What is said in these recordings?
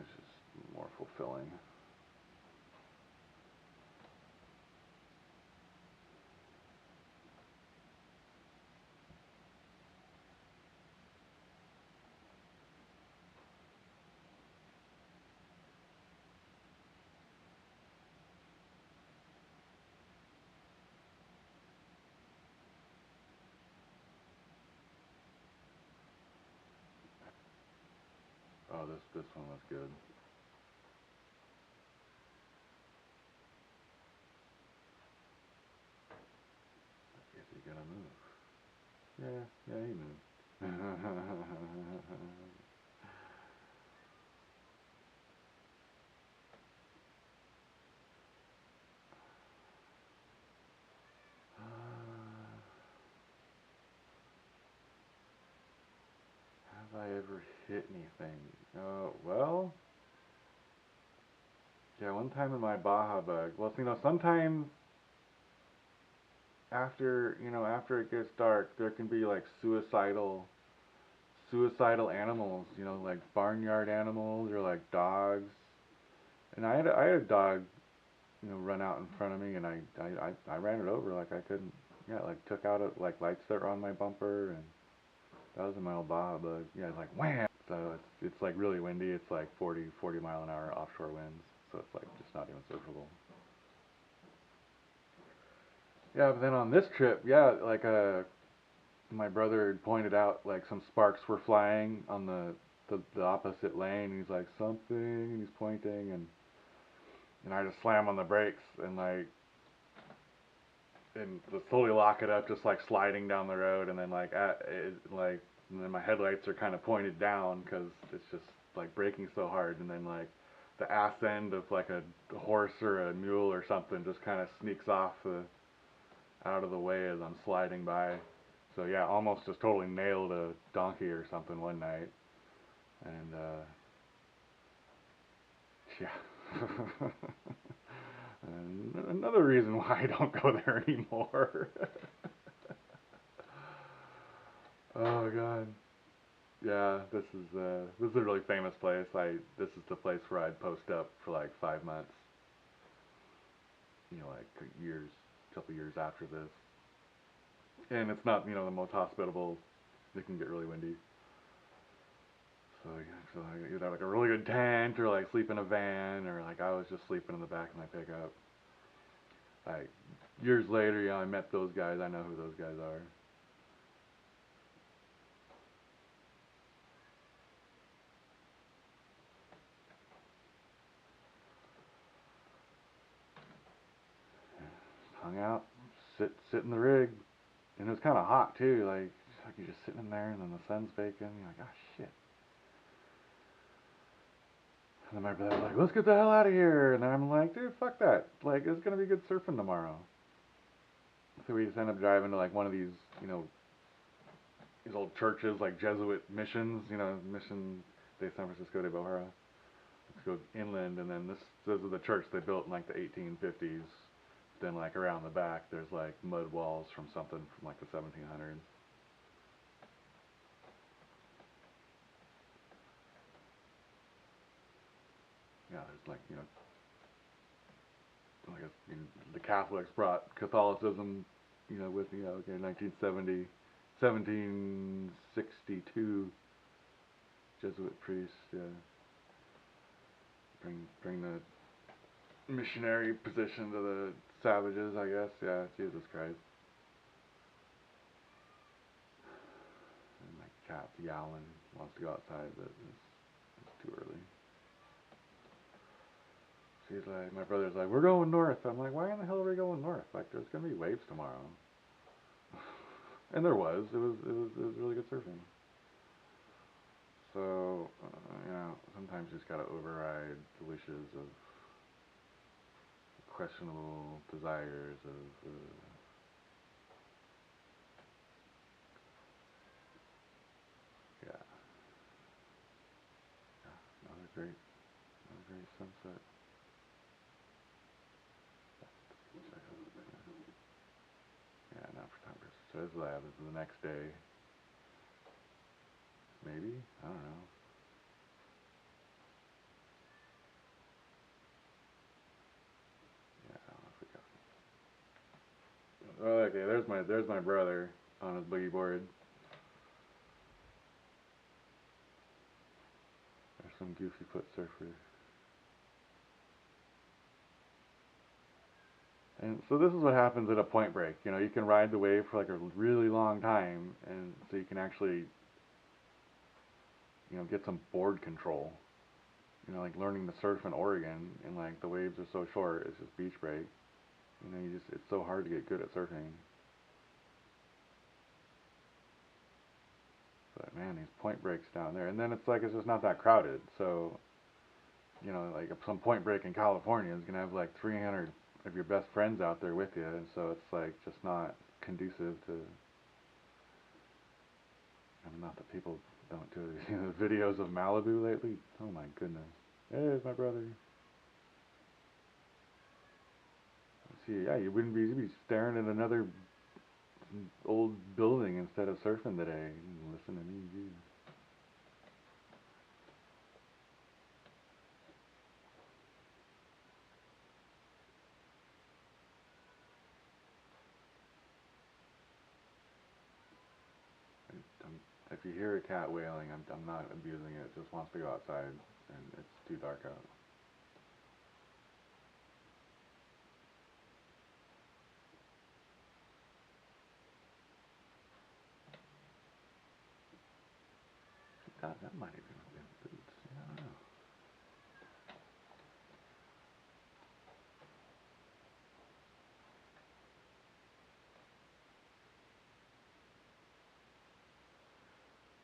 it's just more fulfilling. Oh, this one was good. Is he gonna move? Yeah, he moved. Have I ever hit anything? Well, yeah, one time in my Baja bug. Well, sometimes after it gets dark, there can be like suicidal animals, like barnyard animals or like dogs. And I had a dog, run out in front of me, and I ran it over like I couldn't. Yeah, like took out like lights that were on my bumper, and that was in my old Baja bug. Yeah, like wham. So it's like really windy. It's like 40 mile an hour offshore winds. So it's like just not even surfable. Yeah, but then on this trip, yeah, like my brother had pointed out like some sparks were flying on the opposite lane. He's like something, and he's pointing, and I just slam on the brakes and slowly lock it up, just like sliding down the road, and then and then my headlights are kind of pointed down because it's just like braking so hard, and then like the ass end of like a horse or a mule or something just kind of sneaks off out of the way as I'm sliding by. So yeah, almost just totally nailed a donkey or something one night, and yeah. And another reason why I don't go there anymore. Oh god. Yeah, this is a really famous place. This is the place where I'd post up for like 5 months. Like years, couple years after this. And it's not the most hospitable. It can get really windy. So I either like a really good tent or like sleep in a van or like I was just sleeping in the back of my pickup. Like years later, I met those guys. I know who those guys are. Hung out, sit in the rig, and it was kind of hot too. Like you're just sitting in there, and then the sun's baking. You're like, oh shit. And then my brother's like, let's get the hell out of here. And then I'm like, dude, fuck that. Like, it's gonna be good surfing tomorrow. So we just end up driving to like one of these old churches, like Jesuit missions. Mission de San Francisco de Borja. Let's go inland, and then this is the church they built in like the 1850s. Then like around the back, there's like mud walls from something from like the 1700s. Yeah, there's like I guess the Catholics brought Catholicism, with okay, 1970, 1762 Jesuit priests, yeah, bring the missionary position to the savages, I guess, yeah, Jesus Christ. And my cat's yowling, wants to go outside, but it's too early. She's like, my brother's like, we're going north. I'm like, why in the hell are we going north? Like, there's gonna be waves tomorrow. And there was. It was really good surfing. So, sometimes you just gotta override the wishes of questionable desires of, yeah, another great sunset. Yeah, not for time. So this is the next day. Maybe? I don't know. right there. There's my brother on his boogie board. There's some goofy foot surfer. And so this is what happens at a point break. You know, you can ride the wave for like a really long time, and so you can actually, you know, get some board control. You know, like learning to surf in Oregon, and like the waves are so short, it's just beach break. You know, it's so hard to get good at surfing. But man, these point breaks down there, and then it's just not that crowded. So, you know, like some point break in California is gonna have like 300 of your best friends out there with you, and so it's like just not conducive to. I mean, not that people don't do it. You know, the videos of Malibu lately. Oh my goodness. Hey, there's my brother. See, yeah, you'd be staring at another old building instead of surfing today. Listen to me, geez. If you hear a cat wailing, I'm not abusing it. It just wants to go outside, and it's too dark out. That might even have been boots. Yeah, I don't know.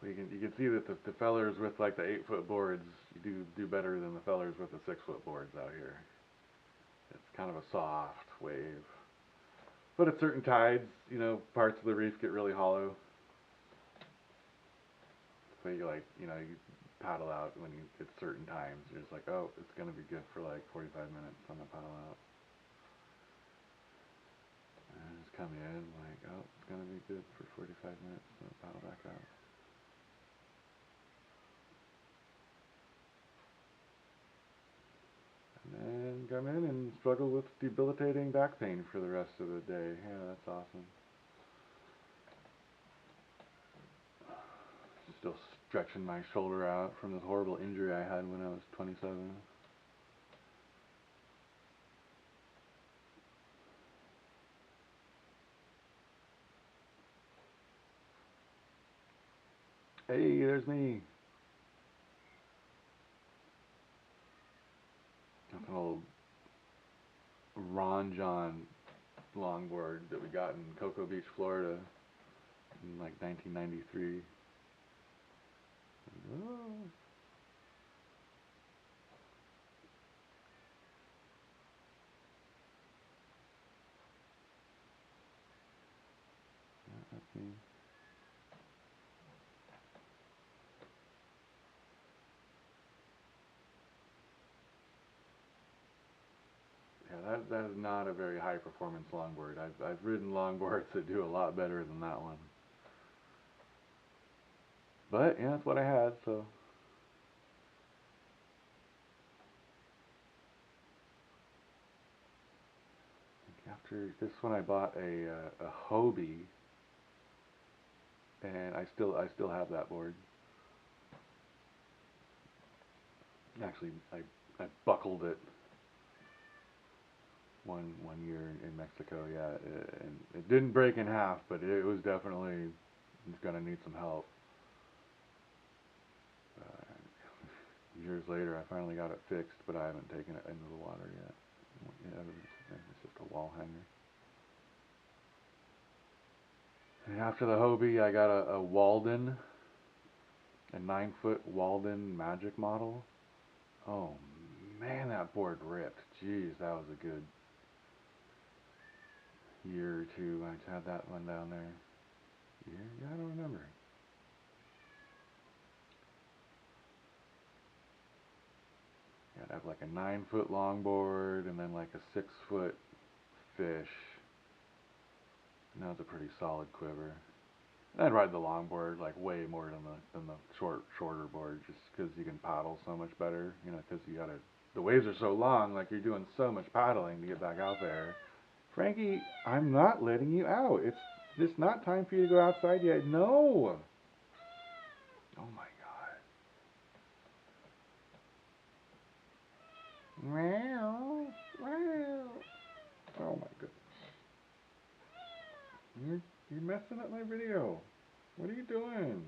But you can see that the fellers with like the 8 foot boards do better than the fellers with the 6 foot boards out here. It's kind of a soft wave. But at certain tides, you know, parts of the reef get really hollow. So you like, you know, you paddle out when you get certain times. You're just like, oh, it's gonna be good for like 45 minutes. I'm gonna paddle out. And just come in like, oh, it's gonna be good for 45 minutes. I'm gonna paddle back out. And then come in and struggle with debilitating back pain for the rest of the day. Yeah, that's awesome. Still stretching my shoulder out from this horrible injury I had when I was 27. Hey, there's me. That's an old Ron John longboard that we got in Cocoa Beach, Florida in like 1993. Oh. Yeah, that's me. Yeah, that is not a very high performance longboard. I've ridden longboards that do a lot better than that one. But yeah, that's what I had. So after this one, I bought a Hobie, and I still have that board. Actually, I buckled it one year in Mexico. Yeah, and it didn't break in half, but it was definitely gonna need some help. Years later, I finally got it fixed, but I haven't taken it into the water yet. Yeah, it's just a wall hanger. And after the Hobie, I got a Walden, a 9 foot Walden Magic model. Oh man, that board ripped. Jeez, that was a good year or two. I had that one down there. Year? Yeah, I don't remember. Yeah, I'd have like a 9 foot longboard and then like a 6 foot fish. And that was a pretty solid quiver. And I'd ride the longboard like way more than the shorter board, just because you can paddle so much better. You know, because the waves are so long, like you're doing so much paddling to get back out there Frankie, I'm not letting you out. It's not time for you to go outside yet. No. Oh my God. Meow. Meow. Oh my goodness. You're messing up my video. What are you doing?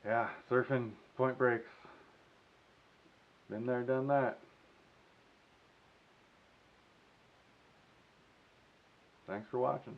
Yeah, surfing, point breaks. Been there, done that. Thanks for watching.